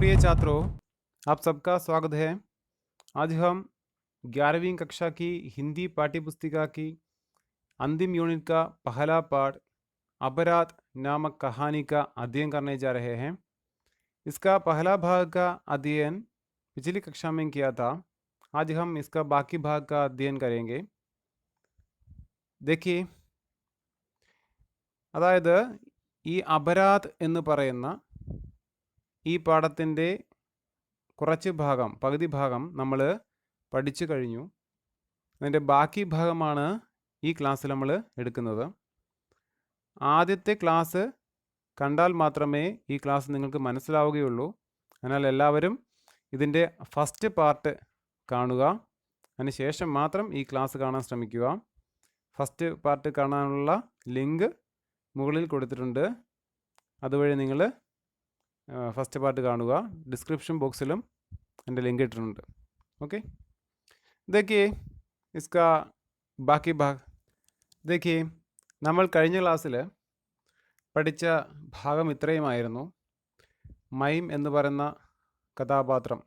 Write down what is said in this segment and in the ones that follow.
प्रिय छात्रों, आप सबका स्वागत है। आज हम 11वीं कक्षा की हिंदी पाठ्यपुस्तिका की अंतिम यूनिट का पहला पाठ अपराध नामक कहानी का अध्ययन करने जा रहे हैं। इसका पहला भाग का अध्ययन पिछली कक्षा में किया था। आज हम इसका बाकी भाग का अध्ययन करेंगे। देखिए, അതായത് ഈ അപരാധ് എന്ന് പറയുന്ന ഈ പാഠത്തിൻ്റെ കുറച്ച് ഭാഗം, പകുതി ഭാഗം നമ്മൾ പഠിച്ചു കഴിഞ്ഞു. അതിൻ്റെ ബാക്കി ഭാഗമാണ് ഈ ക്ലാസ്സിൽ നമ്മൾ എടുക്കുന്നത്. ആദ്യത്തെ ക്ലാസ് കണ്ടാൽ മാത്രമേ ഈ ക്ലാസ് നിങ്ങൾക്ക് മനസ്സിലാവുകയുള്ളൂ. അതിനാൽ എല്ലാവരും ഇതിൻ്റെ ഫസ്റ്റ് പാർട്ട് കാണുക. അതിന് ശേഷം മാത്രം ഈ ക്ലാസ് കാണാൻ ശ്രമിക്കുക. ഫസ്റ്റ് പാർട്ട് കാണാനുള്ള ലിങ്ക് മുകളിൽ കൊടുത്തിട്ടുണ്ട്. അതുവഴി നിങ്ങൾ ഫസ്റ്റ് പാർട്ട് കാണുക. ഡിസ്ക്രിപ്ഷൻ ബോക്സിലും എൻ്റെ ലിങ്ക് ഇട്ടിട്ടുണ്ട്. ഓക്കെ, देखिए इसका ബാക്കി ഭാഗ്. देखिए, നമ്മൾ കഴിഞ്ഞ ക്ലാസ്സിൽ പഠിച്ച ഭാഗം ഇത്രയുമായിരുന്നു. മൈം എന്ന് പറയുന്ന കഥാപാത്രം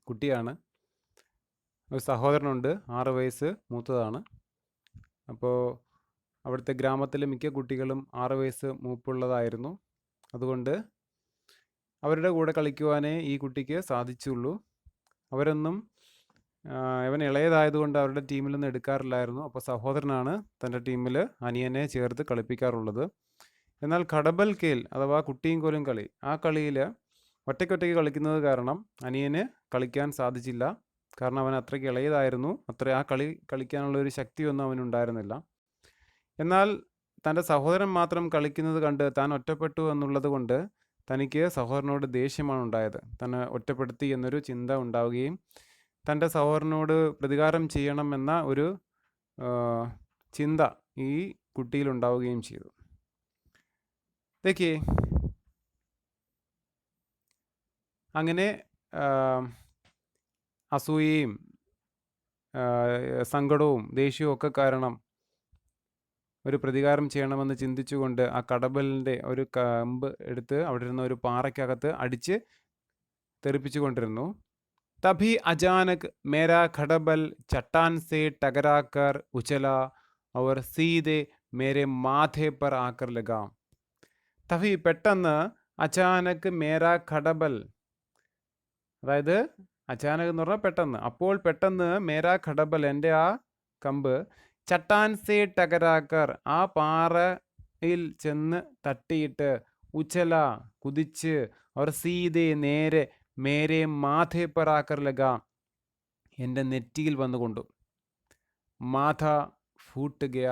കുട്ടിയാണ്. ഒരു സഹോദരനുണ്ട്, 6 വയസ്സ് മൂത്തതാണ്. അപ്പോൾ അവിടുത്തെ ഗ്രാമത്തിലെ മിക്ക കുട്ടികളും 6 വയസ്സ് മൂപ്പുള്ളതായിരുന്നു. അതുകൊണ്ട് അവരുടെ കൂടെ കളിക്കുവാനേ ഈ കുട്ടിക്ക് സാധിച്ചുള്ളൂ. അവരൊന്നും ഇവൻ ഇളയതായതുകൊണ്ട് അവരുടെ ടീമിൽ നിന്ന് എടുക്കാറില്ലായിരുന്നു. അപ്പോൾ സഹോദരനാണ് തൻ്റെ ടീമിൽ അനിയനെ ചേർത്ത് കളിപ്പിക്കാറുള്ളത്. എന്നാൽ കടബൽ കേൽ അഥവാ കുട്ടിയും കോലും കളി, ആ കളിയിൽ ഒറ്റയ്ക്കൊറ്റയ്ക്ക് കളിക്കുന്നത് കാരണം അനിയന് കളിക്കാൻ സാധിച്ചില്ല. കാരണം അവൻ അത്രയ്ക്ക് ഇളയതായിരുന്നു. ആ കളി കളിക്കാനുള്ള ഒരു ശക്തിയൊന്നും അവനുണ്ടായിരുന്നില്ല. എന്നാൽ തൻ്റെ സഹോദരൻ മാത്രം കളിക്കുന്നത് കണ്ട് താൻ ഒറ്റപ്പെട്ടു എന്നുള്ളത് കൊണ്ട് തനിക്ക് സഹോദരനോട് ദേഷ്യമാണ് ഉണ്ടായത്. തന്നെ ഒറ്റപ്പെടുത്തി എന്നൊരു ചിന്ത ഉണ്ടാവുകയും തൻ്റെ സഹോദരനോട് പ്രതികാരം ചെയ്യണമെന്ന ഒരു ചിന്ത ഈ കുട്ടിയിലുണ്ടാവുകയും ചെയ്തു. देखिए, അങ്ങനെ അസൂയയും സങ്കടവും ദേഷ്യവും ഒക്കെ കാരണം ഒരു പ്രതികാരം ചെയ്യണമെന്ന് ചിന്തിച്ചുകൊണ്ട് ആ കടബലിൻ്റെ ഒരു കമ്പ് എടുത്ത് അവിടെ ഇരുന്ന ഒരു പാറയ്ക്കകത്ത് അടിച്ച് തെറിപ്പിച്ചു കൊണ്ടിരുന്നു. तभी अचानक मेरा खड़बल चट्टान से टकराकर उछला और सीधे मेरे माथे पर आकर लगा. तभी പെട്ടെന്ന് അചാനക് മേര ഖടബൽ, അതായത് അചാനക് എന്ന് പറഞ്ഞാൽ പെട്ടെന്ന്, അപ്പോൾ പെട്ടെന്ന് മേര ഖടബൽ എൻ്റെ ആ കമ്പ് ചട്ടാൻ സേ ടകരാക്കർ ആ പാറയിൽ ചെന്ന് തട്ടിയിട്ട് ഉച്ചല കുതിച്ച് അവർ സീതെ നേരെ മേരെ മാഥേ പർ ആക്കർ ലഗ എൻ്റെ നെറ്റിയിൽ വന്നുകൊണ്ടു. മാഥ ഫൂട്ട് ഗയ,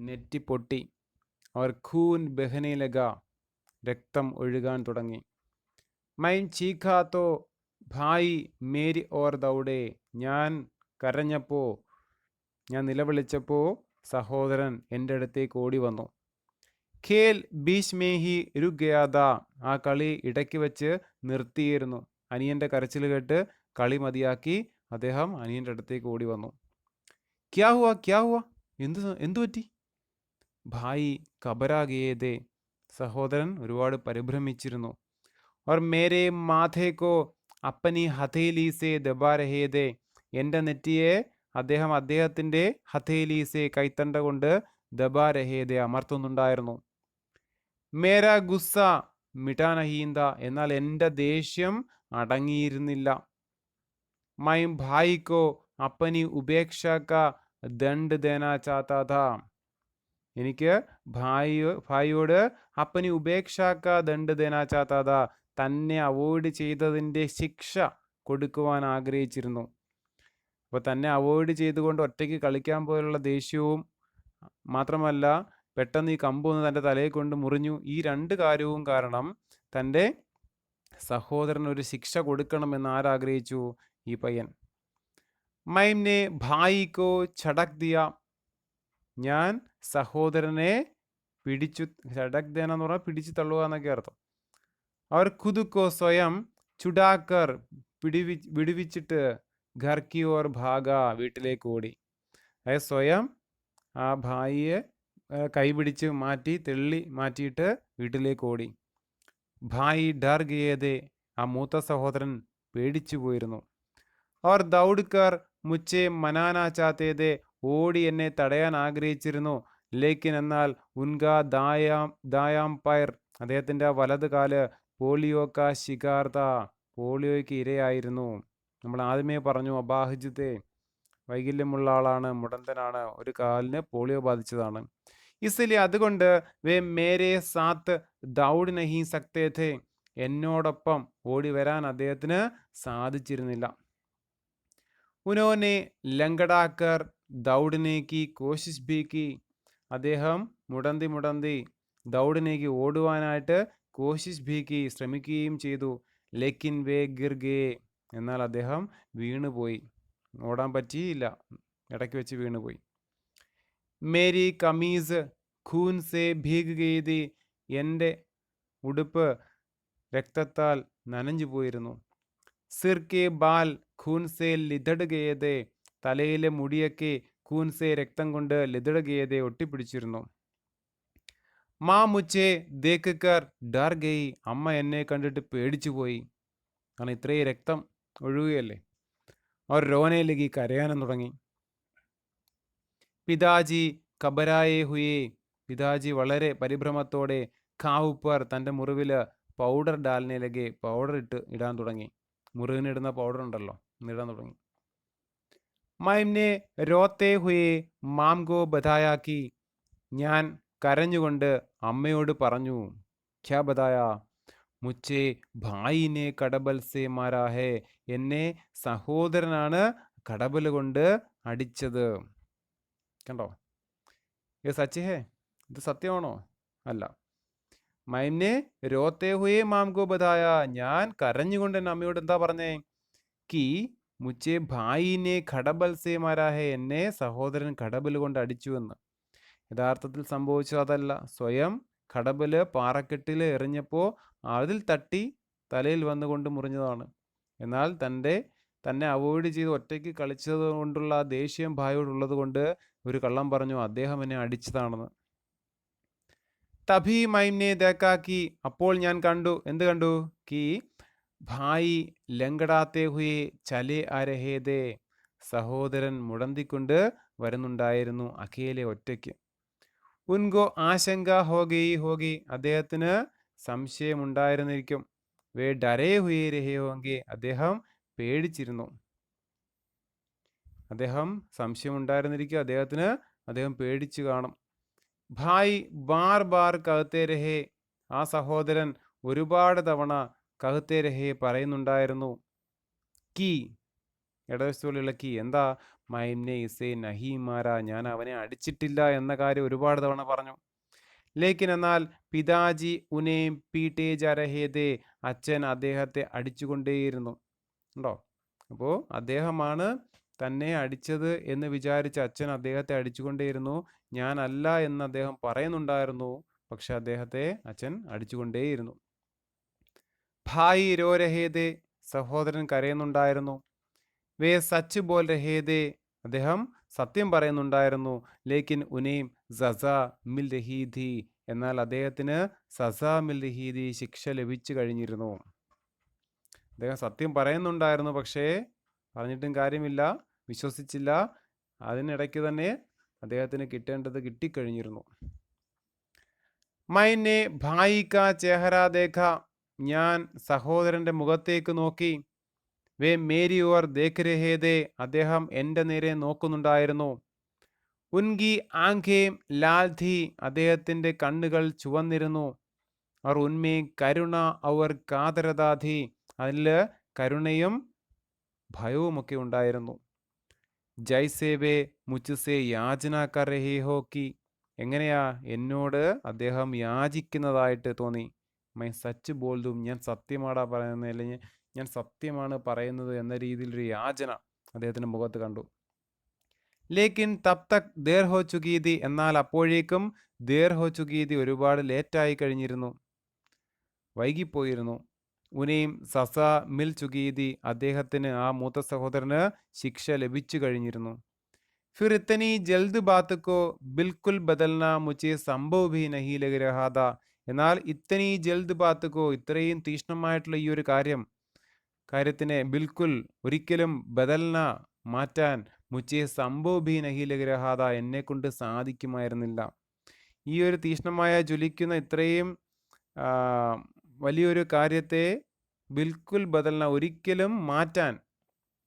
നെറ്റി പൊട്ടി. അവർ ഖൂൻ ബഹനെ ലഗ, രക്തം ഒഴുകാൻ തുടങ്ങി. മൈൻ ചീഖാത്തോ ഭായി മേരി ഓർ ദൗഡേ, ഞാൻ കരഞ്ഞപ്പോൾ, ഞാൻ നിലവിളിച്ചപ്പോൾ സഹോദരൻ എൻ്റെ അടുത്തേക്ക് ഓടി വന്നു. ഖേൽ ബീച്ച് മേഹി രുഗയാദ, ആ കളി ഇടയ്ക്ക് വെച്ച് നിർത്തിയിരുന്നു. അനിയൻ്റെ കരച്ചിൽ കേട്ട് കളി മതിയാക്കി അദ്ദേഹം അനിയൻ്റെ അടുത്തേക്ക് ഓടി വന്നു. ക്യാ ഹുവ ക്യാ ഹുവ, എന്തു പറ്റി? ഭായി കബരാഗേദേ, സഹോദരൻ ഒരുപാട് പരിഭ്രമിച്ചിരുന്നു. और मेरे माथे को अपनी हथेली से दबा रहे थे, എൻ്റെ നെറ്റിയെ അദ്ദേഹം അദ്ദേഹത്തിൻ്റെ ഹഥേലീസെ കൈത്തണ്ട കൊണ്ട് ദബാ രഹേദെ അമർത്തുന്നുണ്ടായിരുന്നു. മേര ഗുസ്സ മിട്ടാനഹീന്ത, എന്നാൽ എൻ്റെ ദേഷ്യം അടങ്ങിയിരുന്നില്ല. മൈ ഭായിക്കോ അപ്പനി ഉപേക്ഷക ദണ്ഡ് ദേനാ ചാത്താ ഥാ, എനിക്ക് ഭായിയോട് അപ്പനി ഉപേക്ഷക ദണ്ഡ് ദേനാ ചാത്താ ഥാ, തന്നെ അവോയ്ഡ് ചെയ്തതിൻ്റെ ശിക്ഷ കൊടുക്കുവാൻ ആഗ്രഹിച്ചിരുന്നു. അപ്പോൾ തന്നെ അവോയ്ഡ് ചെയ്തുകൊണ്ട് ഒറ്റയ്ക്ക് കളിക്കാൻ പോലുള്ള ദേഷ്യവും മാത്രമല്ല പെട്ടെന്ന് ഈ കമ്പൊന്ന് തൻ്റെ തലയെ കൊണ്ട് മുറിഞ്ഞു. ഈ രണ്ട് കാര്യവും കാരണം തൻ്റെ സഹോദരന് ഒരു ശിക്ഷ കൊടുക്കണമെന്ന് ആരാഗ്രഹിച്ചു? ഈ പയ്യൻ. മൈംനെ ഭായിക്കോ ഛടക് ദിയ, ഞാൻ സഹോദരനെ പിടിച്ചു, ഛടക് ദേന എന്ന് പറഞ്ഞാൽ പിടിച്ചു തള്ളുക എന്നൊക്കെ അർത്ഥം. അവർ ഖുദുക്കോ സ്വയം ചുടാക്കർ, വിടുവിച്ചിട്ട് ഘർ കി ഓർ ഭാഗ, വീട്ടിലേക്ക് ഓടി. അതായത് സ്വയം ആ ഭായിയെ കൈപിടിച്ച് മാറ്റി തള്ളി മാറ്റിയിട്ട് വീട്ടിലേക്ക് ഓടി. ഭായി ഡർ ഗയേദേ, ആ മൂത്ത സഹോദരൻ പേടിച്ചു പോയിരുന്നു. അവർ ദൗഡ്കർ മുച്ചെ മനാന ചാത്തേതെ, ഓടി എന്നെ തടയാൻ ആഗ്രഹിച്ചിരുന്നു. ലേക്കിൻ എന്നാൽ ഉൻകാ ദായാം പയർ, അദ്ദേഹത്തിൻ്റെ ആ വലത് കാല് പോളിയോക്ക ശികാർത്ത, പോളിയോയ്ക്ക് ഇരയായിരുന്നു. നമ്മൾ ആദ്യമേ പറഞ്ഞു അബാഹിജത്തെ, വൈകല്യമുള്ള ആളാണ്, മുടന്തനാണ്, ഒരു കാലിന് പോളിയോ ബാധിച്ചതാണ്. ഇസിലി അതുകൊണ്ട് വേ മേരെ സാത്ത് ദൗഡ് നഹി സക്തേ ഥേ, എന്നോടൊപ്പം ഓടി വരാൻ അദ്ദേഹത്തിന് സാധിച്ചിരുന്നില്ല. ഉനോനെ ലങ്കടാക്കർ ദൗഡിനേക്ക് കോശിഷ് ഭി കി, അദ്ദേഹം മുടന്തി ദൗഡിനേക്ക് ഓടുവാനായിട്ട് കോശിഷ് ഭി കി, ശ്രമിക്കുകയും ചെയ്തു. ലേക്കിൻ വേ ഗിർ ഗേ, എന്നാൽ അദ്ദേഹം വീണുപോയി, ഓടാൻ പറ്റിയില്ല, ഇടയ്ക്ക് വെച്ച് വീണുപോയി. മേരി കമീസ് ഖൂൻ സേ ഭീഗ് ഗയി തി, എൻ്റെ ഉടുപ്പ് രക്തത്താൽ നനഞ്ഞു പോയിരുന്നു. സിർ കെ ബാൽ ഖൂൻ സേ ലിതഡ് ഗയതേ, തലയിലെ മുടിയൊക്കെ ഖൂൻ സേ രക്തം കൊണ്ട് ലിതഡ് ഗയതേ, ഒട്ടിപ്പിടിച്ചിരുന്നു. മാ മുച്ചേ ദേഖ് കർ ഡർ ഗയി, അമ്മ എന്നെ കണ്ടിട്ട് പേടിച്ചു പോയി, കാരണം ഇത്രയും രക്തം ഒഴുകുകയല്ലേ. അവർ രോനെ ലഗി, കരയാനും തുടങ്ങി. പിതാജി കബരായേ ഹുയേ, പിതാജി വളരെ പരിഭ്രമത്തോടെ ഖാവുപ്പർ, തൻ്റെ മുറിവിൽ പൗഡർ ഡാലിനെ ലഗെ, പൗഡർ ഇടാൻ തുടങ്ങി. മുറിവിനിടുന്ന പൗഡർ ഉണ്ടല്ലോ, ഇടാൻ തുടങ്ങി. മൈംനെ രോത്തേ ഹുയേ മാംഗോ ബധായാക്കി, ഞാൻ കരഞ്ഞുകൊണ്ട് അമ്മയോട് പറഞ്ഞു. ക്യാ ബതായ, മുച്ചേ ഭായിനെ കടബൽ സേ മാരാ ഹേ, എന്നെ സഹോദരനാണ് കടബൽ കൊണ്ട് അടിച്ചത്. കണ്ടോ, ഇത് സച്ച് ഹേ, ഇത് സത്യമാണോ? അല്ല. മൈംനെ രോത്തേ ഹുയേ മാംഗോ ബതായ, ഞാൻ കരഞ്ഞുകൊണ്ട് എൻ്റെ അമ്മയോട് എന്താ പറഞ്ഞേ? കി മുച്ചേ ഭായിനെ ഖടബൽ സേ മാരാ ഹേ, എന്നെ സഹോദരൻ കടബൽ കൊണ്ട് അടിച്ചു എന്ന്. യഥാർത്ഥത്തിൽ സംഭവിച്ചത് അതല്ല. സ്വയം കടബല് പാറക്കെട്ടിൽ എറിഞ്ഞപ്പോൾ അതിൽ തട്ടി തലയിൽ വന്നുകൊണ്ട് മുറിഞ്ഞതാണ്. എന്നാൽ തന്നെ അവോയ്ഡ് ചെയ്ത് ഒറ്റയ്ക്ക് കളിച്ചത് കൊണ്ടുള്ള ദേഷ്യം ഭായിയോടുള്ളത് കൊണ്ട് ഒരു കള്ളം പറഞ്ഞു, അദ്ദേഹം എന്നെ അടിച്ചതാണെന്ന്. തഭി മൈംനെ ദേക്കാക്കി, അപ്പോൾ ഞാൻ കണ്ടു, എന്ത് കണ്ടു? കി ഭായി ലങ്കടാത്തേ ഹുയേ ചലേ ആരഹേദേ, സഹോദരൻ മുടന്തിക്കൊണ്ട് വരുന്നുണ്ടായിരുന്നു, അഖേലെ ഒറ്റയ്ക്ക്. ഉൻകോ ആശങ്ക ഹോഗി, അദ്ദേഹത്തിന് സംശയമുണ്ടായിരുന്നിരിക്കും. വേ ഡരേ ഹുയേ രഹേ ഹോങ്കെ, അദ്ദേഹം പേടിച്ചിരുന്നു. സംശയമുണ്ടായിരുന്നിരിക്കും അദ്ദേഹത്തിന്, അദ്ദേഹം പേടിച്ചു കാണും. ഭായ് ബാർ കഹത്തെ രഹേ, ആ സഹോദരൻ ഒരുപാട് തവണ കഹത്തെ രഹേ പറയുന്നുണ്ടായിരുന്നു. കി, ഇടവശത്തുള്ള കി എന്താ? മൈംനെ ഇസേ നഹി മാര, ഞാൻ അവനെ അടിച്ചിട്ടില്ല എന്ന കാര്യം ഒരുപാട് തവണ പറഞ്ഞു. ലേക്കിൻ എന്നാൽ പിതാജി ഉനേ പീട്ടേ ജരഹേദേ, അച്ഛൻ അദ്ദേഹത്തെ അടിച്ചുകൊണ്ടേയിരുന്നു. ഉണ്ടോ? അപ്പോൾ അദ്ദേഹമാണ് തന്നെ അടിച്ചത് എന്ന് വിചാരിച്ച് അച്ഛൻ അദ്ദേഹത്തെ അടിച്ചുകൊണ്ടേയിരുന്നു. ഞാനല്ല എന്ന് അദ്ദേഹം പറയുന്നുണ്ടായിരുന്നു, പക്ഷെ അദ്ദേഹത്തെ അച്ഛൻ അടിച്ചുകൊണ്ടേയിരുന്നു. ഭായി രോ രഹേദേ, സഹോദരൻ കരയുന്നുണ്ടായിരുന്നു. വേ സച്ച് ബോൽ രഹേദേ, അദ്ദേഹം സത്യം പറയുന്നുണ്ടായിരുന്നു. ലേക്കിൻ ഉനേം സസ മിൽ രഹീദി, എന്നാൽ അദ്ദേഹത്തിന് സസ മിൽ രഹീദി, ശിക്ഷ ലഭിച്ചു കഴിഞ്ഞിരുന്നു. അദ്ദേഹം സത്യം പറയുന്നുണ്ടായിരുന്നു, പക്ഷേ പറഞ്ഞിട്ടും കാര്യമില്ല, വിശ്വസിച്ചില്ല. അതിനിടയ്ക്ക് തന്നെ അദ്ദേഹത്തിന് കിട്ടേണ്ടത് കിട്ടിക്കഴിഞ്ഞിരുന്നു. മൈനെ ഭായി കാ ചെഹറ ദേഖ, ഞാൻ സഹോദരന്റെ മുഖത്തേക്ക് നോക്കി. വേ മേരി ഓർ ദേഖ് രഹേദേ, അദ്ദേഹം എൻ്റെ നേരെ നോക്കുന്നുണ്ടായിരുന്നു. ഉൻകി ആംഖേം ലാൽ ഥി, അദ്ദേഹത്തിൻ്റെ കണ്ണുകൾ ചുവന്നിരുന്നു. അവർ ഉന്മേ കരുണ ഔർ കാതരതാ ഥി, അതിൽ കരുണയും ഭയവുമൊക്കെ ഉണ്ടായിരുന്നു. ജൈസേ വേ മുച്ചുസേ യാചന കർ രഹേ ഹോ കി, എങ്ങനെയാ എന്നോട് അദ്ദേഹം യാചിക്കുന്നതായിട്ട് തോന്നി. മൈ സച്ച് ബോൾദും, ഞാൻ സത്യമാടാ പറയുന്നത്, അല്ലെങ്കിൽ ഞാൻ സത്യമാണ് പറയുന്നത് എന്ന രീതിയിലൊരു യാചന അദ്ദേഹത്തിൻ്റെ മുഖത്ത് കണ്ടു. ലേക്കിൻ തബ് തക് ദേർ ഹോ ചുകീതി, എന്നാൽ അപ്പോഴേക്കും ദേർ ഹോ ചുകീതി, ഒരുപാട് ലേറ്റായി കഴിഞ്ഞിരുന്നു, വൈകിപ്പോയിരുന്നു. ഉനേം സസ മിൽ ചുകീതി, അദ്ദേഹത്തിന്, ആ മൂത്ത സഹോദരന് ശിക്ഷ ലഭിച്ചു കഴിഞ്ഞിരുന്നു. ഫിർ ഇത്തനി ജൽദ് ബാത്ത് കോ ബിൽക്കുൽ ബദൽന മുझे സംഭവ് ഭി നഹി ലഗ് രഹാ താ, എന്നാൽ ഇത്തനീ ജൽദ് ബാത്തുക്കോ, ഇത്രയും തീഷ്ണമായിട്ടുള്ള ഈ ഒരു കാര്യത്തിനെ ബിൽക്കുൽ ഒരിക്കലും ബദൽന മാറ്റാൻ മുച്ചേ സംഭവ് ഭി നഹി ലഗ് രഹാ താ, എന്നെ കൊണ്ട് സാധിക്കുമായിരുന്നില്ല. ഈ ഒരു തീഷ്ണമായ ജ്വലിക്കുന്ന ഇത്രയും ആ, വലിയൊരു കാര്യത്തെ ബിൽക്കുൽ ബദൽന, ഒരിക്കലും മാറ്റാൻ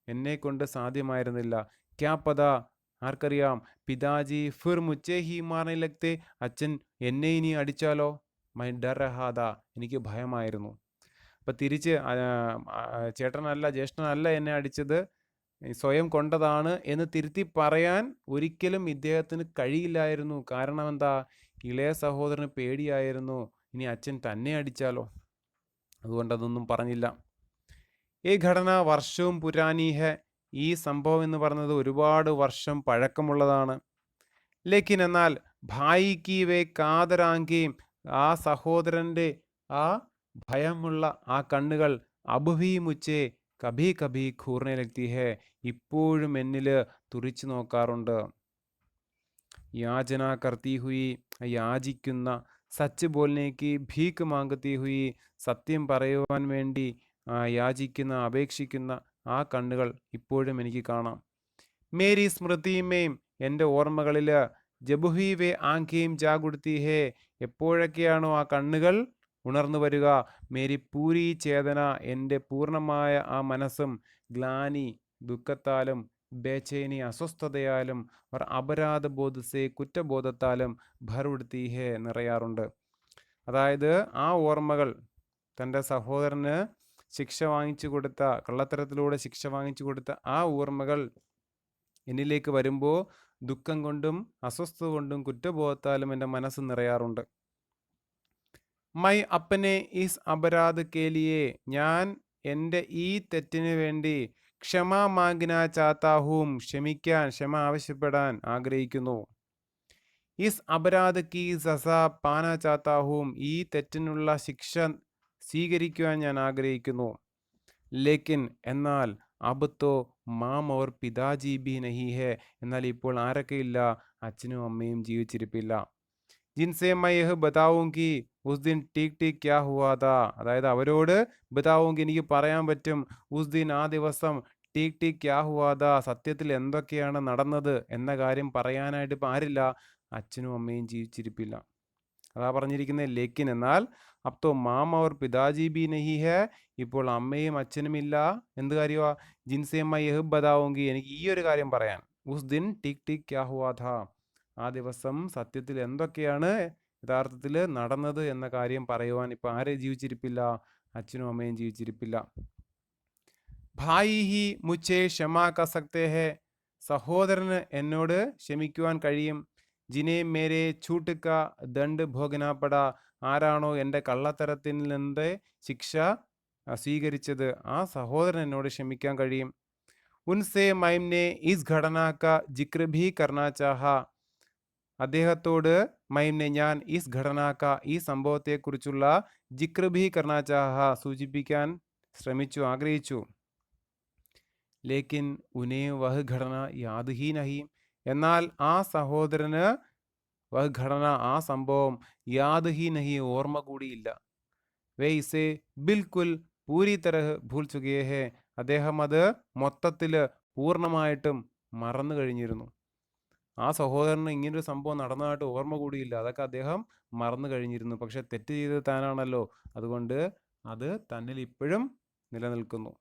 എന്നെ കൊണ്ട് സാധ്യമായിരുന്നില്ല. ക്യാ പത, ആർക്കറിയാം, പിതാജി ഫിർ മുച്ചേ ഹി മാർനെ ലഗ്തേ, അച്ഛൻ എന്നെ ഇനി അടിച്ചാലോ. മൈ ഡർ രഹാദ, എനിക്ക് ഭയമായിരുന്നു. അപ്പം തിരിച്ച് ചേട്ടനല്ല, ജ്യേഷ്ഠനല്ല എന്നെ അടിച്ചത്, സ്വയം കൊണ്ടതാണ് എന്ന് തിരുത്തി പറയാൻ ഒരിക്കലും ഇദ്ദേഹത്തിന് കഴിയില്ലായിരുന്നു. കാരണം എന്താ, ഇളയ സഹോദരന് പേടിയായിരുന്നു, ഇനി അച്ഛൻ തന്നെ അടിച്ചാലോ. അതുകൊണ്ട് അതൊന്നും പറഞ്ഞില്ല. ഈ ഘടന വർഷവും പുരാനി ഹെ, ഈ സംഭവം എന്ന് പറയുന്നത് ഒരുപാട് വർഷം പഴക്കമുള്ളതാണ്. ലേക്കിൻ എന്നാൽ ഭായി കി വേ കാതരാങ്കേം, ആ സഹോദരൻ്റെ ആ ഭയമുള്ള ആ കണ്ണുകൾ അബുഭി മുച്ചേ കഭി കഭി ഘൂർനെ ലഗ്തി ഹെ, ഇപ്പോഴും എന്നിൽ തുറിച്ചു നോക്കാറുണ്ട്. യാചന കർത്തി ഹുയി, യാചിക്കുന്ന, സച്ച് ബോൽനേക്ക് ഭീക്ക് മാങ്കത്തി ഹുയി, സത്യം പറയുവാൻ വേണ്ടി യാചിക്കുന്ന, അപേക്ഷിക്കുന്ന ആ കണ്ണുകൾ ഇപ്പോഴും എനിക്ക് കാണാം. മേരി സ്മൃതിമേം, എൻ്റെ ഓർമ്മകളിൽ, ജബുഹി വേ ആങ്കേം ജാഗുടുത്തി ഹേ, എപ്പോഴൊക്കെയാണോ ആ കണ്ണുകൾ ഉണർന്നു വരിക, മേരി പൂരി ചേതന, എൻ്റെ പൂർണ്ണമായ ആ മനസ്സും, ഗ്ലാനി ദുഃഖത്താലും, ബേചേനി അസ്വസ്ഥതയാലും, അവർ അപരാധ ബോധസെ കുറ്റബോധത്താലും, ഭറുടുത്തി ഹേ നിറയാറുണ്ട്. അതായത് ആ ഓർമ്മകൾ, തൻ്റെ സഹോദരന് ശിക്ഷ വാങ്ങിച്ചു കൊടുത്ത, കള്ളത്തരത്തിലൂടെ ശിക്ഷ വാങ്ങിച്ചു കൊടുത്ത ആ ഓർമ്മകൾ എന്നിലേക്ക് വരുമ്പോൾ ദുഃഖം കൊണ്ടും അസ്വസ്ഥത കൊണ്ടും കുറ്റബോധത്താലും എൻ്റെ മനസ്സ് നിറയാറുണ്ട്. മൈ അപ്പനെ ഈസ് അപരാധ് കേലിയെ, ഞാൻ എൻ്റെ ഈ തെറ്റിന് വേണ്ടി ക്ഷമ മാംഗിന ചാത്താഹൂം, ക്ഷമ ആവശ്യപ്പെടാൻ ആഗ്രഹിക്കുന്നു. ഈസ് അപരാധ് കി സസ പാന ചാത്താഹൂം, ഈ തെറ്റിനുള്ള ശിക്ഷ സ്വീകരിക്കുവാൻ ഞാൻ ആഗ്രഹിക്കുന്നു. ലേക്കിൻ എന്നാൽ അബ് മാം ഓർ പിതാജി ബി നഹി ഹെ, എന്നാൽ ഇപ്പോൾ ആരൊക്കെയില്ല, അച്ഛനും അമ്മയും ജീവിച്ചിരിപ്പില്ല. ജിൻസെ മൈ യഹ് ബതാവൂങ്കി ഉസ് ദിൻ ടീക് ടീക് ക്യാ ഹുവാ താ, അതായത് അവരോട് ബതാവൂങ്കി, എനിക്ക് പറയാൻ പറ്റും, ഉസ് ദിൻ ആ ദിവസം, ടീക് ടീക് ക്യാ ഹുവാ താ, സത്യത്തിൽ എന്തൊക്കെയാണ് നടന്നത് എന്ന കാര്യം പറയാനായിട്ട് ഇപ്പം ആരില്ല, അച്ഛനും അമ്മയും ജീവിച്ചിരിപ്പില്ല. അതാ പറഞ്ഞിരിക്കുന്നത്. ലേക്കിൻ എന്നാൽ അപ്തോ മാം അവർ പിതാജി ബി നഹി ഹെ, ഇപ്പോൾ അമ്മയും അച്ഛനും ഇല്ല. എന്ത് കാര്യമാ, ജിൻസെ മൈ യഹ് ബതാവൂങ്കി, എനിക്ക് ഈ ഒരു കാര്യം പറയാൻ, ഉസ് ദിൻ ടീക് ടീക് ക്യാ ഹുവാ താ, ആ ദിവസം സത്യത്തിൽ എന്തൊക്കെയാണ് യഥാർത്ഥത്തിൽ നടന്നത് എന്ന കാര്യം പറയുവാൻ ഇപ്പം ആരെ ജീവിച്ചിരിപ്പില്ല, അച്ഛനും അമ്മയും ജീവിച്ചിരിപ്പില്ല. ഭായി ഹി മുച്ചേ ക്ഷമാ ക സക്തേ ഹെ, സഹോദരന് എന്നോട് ക്ഷമിക്കുവാൻ കഴിയും. ജിനെ മേരെ ഛൂട്ട് ക ദണ്ഡ് ഭോഗനാപ്പെട, ആരാണോ എൻ്റെ കള്ളത്തരത്തിൽ നിന്ന് ശിക്ഷ സ്വീകരിച്ചത്, ആ സഹോദരൻ എന്നോട് ക്ഷമിക്കാൻ കഴിയും. ഉൻസെ മൈംനെ ഈസ് ഘടന ക ജിക്ർ ഭി കർണ ചാഹ, അദ്ദേഹത്തോട് മൈംനെ ഞാൻ ഈസ് ഘടന ക, ഈ സംഭവത്തെക്കുറിച്ചുള്ള ജിക്ർ ഭി കർണ ചാഹ, സൂചിപ്പിക്കാൻ ശ്രമിച്ചു, ആഗ്രഹിച്ചു. ലേക്കിൻ ഉനേ വഹ് ഘടന യാദ് ഹി നഹി, എന്നാൽ ആ സഹോദരന് വഹ് ഘടന, ആ സംഭവം, യാദ് ഹി നഹി, ഓർമ്മ കൂടിയില്ല. വേ ഇസെ ബിൽക്കുൽ പൂരി തരഹ് ഭൂൽ ചുകേ ഹേ, അദ്ദേഹം അത് മൊത്തത്തിൽ പൂർണ്ണമായിട്ടും മറന്നു കഴിഞ്ഞിരുന്നു. ആ സഹോദരന് ഇങ്ങനൊരു സംഭവം നടന്നതായിട്ട് ഓർമ്മ കൂടിയില്ല, അതൊക്കെ അദ്ദേഹം മറന്നു കഴിഞ്ഞിരുന്നു. പക്ഷെ തെറ്റ് ചെയ്തത് താനാണല്ലോ, അതുകൊണ്ട് അത് തന്നിൽ ഇപ്പോഴും നിലനിൽക്കുന്നു.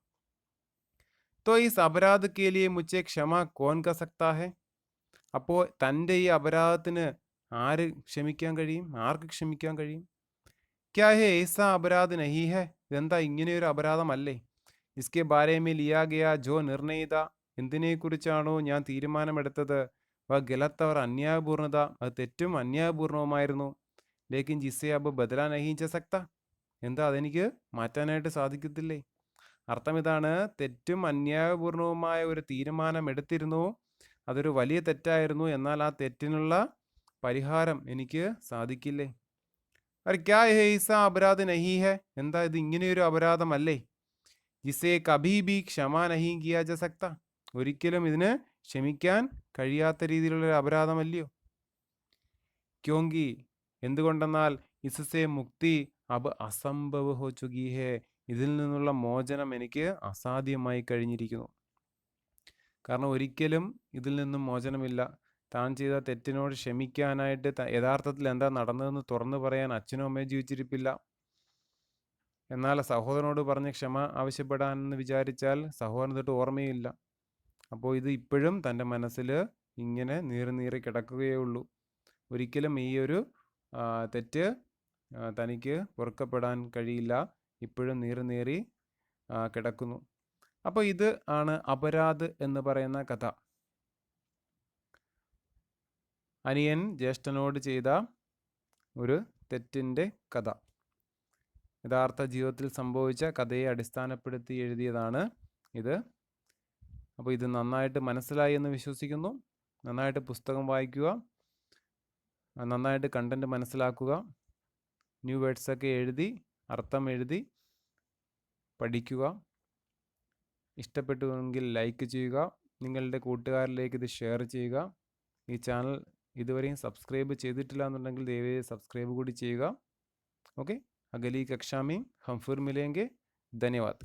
തോ ഈസ് അപരാധ് കേലിയെ മുച്ചേ ക്ഷമ കോൻ ക സക്താ ഹെ, അപ്പോൾ തൻ്റെ ഈ അപരാധത്തിന് ആര് ക്ഷമിക്കാൻ കഴിയും, ആർക്ക് ക്ഷമിക്കാൻ കഴിയും. ക്യാ ഹേ ഏസാ അപരാധ് നഹി ഹെ, ഇതെന്താ ഇങ്ങനെയൊരു അപരാധമല്ലേ. ഇസ്കെ ബാരേമേ ലിയാ ഗയാ ജോ നിർണയിത, എന്തിനെക്കുറിച്ചാണോ ഞാൻ തീരുമാനമെടുത്തത്, വ ഗലത്ത് അവർ അന്യായപൂർണത, അത് തെറ്റും അന്യായപൂർണവുമായിരുന്നു. ലേക്കിൻ ജിസെ അബ് ബദലാ നഹി ച സക്ത, എന്താ അതെനിക്ക് മാറ്റാനായിട്ട് സാധിക്കത്തില്ലേ. അർത്ഥം ഇതാണ്, തെറ്റും അന്യായപൂർണവുമായ ഒരു തീരുമാനം എടുത്തിരുന്നു, അതൊരു വലിയ തെറ്റായിരുന്നു, എന്നാൽ ആ തെറ്റിനുള്ള പരിഹാരം എനിക്ക് സാധിക്കില്ലേ. ക്യാ ഹേ ഈസാ അപരാധ് നഹി ഹെ, എന്താ ഇത് ഇങ്ങനെയൊരു അപരാധമല്ലേ. ജിസേ കഭി ബി ക്ഷമ നഹി കിയാ ജ സക്ത, ഒരിക്കലും ഇതിന് ക്ഷമിക്കാൻ കഴിയാത്ത രീതിയിലുള്ള ഒരു അപരാധമല്ലയോ. ക്യോങ്കി, എന്തുകൊണ്ടെന്നാൽ ഇസ്സേ മുക്തി അബ് അസംഭവ് ഹോ ചുകി ഹേ. ഇതിൽ നിന്നുള്ള മോചനം എനിക്ക് അസാധ്യമായി കഴിഞ്ഞിരിക്കുന്നു. കാരണം ഒരിക്കലും ഇതിൽ നിന്നും മോചനമില്ല. താൻ ചെയ്ത തെറ്റിനോട് ക്ഷമിക്കാനായിട്ട് യഥാർത്ഥത്തിൽ എന്താ നടന്നതെന്ന് തുറന്നു പറയാൻ അച്ഛനും അമ്മയും ജീവിച്ചിരിപ്പില്ല. എന്നാൽ സഹോദരനോട് പറഞ്ഞ് ക്ഷമ ആവശ്യപ്പെടാനെന്ന് വിചാരിച്ചാൽ സഹോദരൻ തൊട്ട് ഓർമ്മയില്ല. അപ്പോൾ ഇത് ഇപ്പോഴും തൻ്റെ മനസ്സിൽ ഇങ്ങനെ നീറി കിടക്കുകയേ ഉള്ളൂ. ഒരിക്കലും ഈ ഒരു തെറ്റ് തനിക്ക് പൊറുക്കപ്പെടാൻ കഴിയില്ല. ഇപ്പോഴും നീറി കിടക്കുന്നു. അപ്പോൾ ഇത് ആണ് അപരാധ് എന്ന് പറയുന്ന കഥ. അനിയൻ ജ്യേഷ്ഠനോട് ചെയ്ത ഒരു തെറ്റിൻ്റെ കഥ. യഥാർത്ഥ ജീവിതത്തിൽ സംഭവിച്ച കഥയെ അടിസ്ഥാനപ്പെടുത്തി എഴുതിയതാണ് ഇത്. അപ്പോൾ ഇത് നന്നായിട്ട് മനസ്സിലായി എന്ന് വിശ്വസിക്കുന്നു. നന്നായിട്ട് പുസ്തകം വായിക്കുക, നന്നായിട്ട് കണ്ടൻറ്റ് മനസ്സിലാക്കുക, ന്യൂ വേർഡ്സൊക്കെ എഴുതി അർത്ഥം എഴുതി പഠിക്കുക. ഇഷ്ടപ്പെട്ടുവെങ്കിൽ ലൈക്ക് ചെയ്യുക, നിങ്ങളുടെ കൂട്ടുകാരിലേക്ക് ഇത് ഷെയർ ചെയ്യുക. ഈ ചാനൽ ഇതുവരെയും സബ്സ്ക്രൈബ് ചെയ്തിട്ടില്ല എന്നുണ്ടെങ്കിൽ ദയവായി സബ്സ്ക്രൈബ് കൂടി ചെയ്യുക. ओके, अगली कक्षा में हम फिर मिलेंगे. धन्यवाद.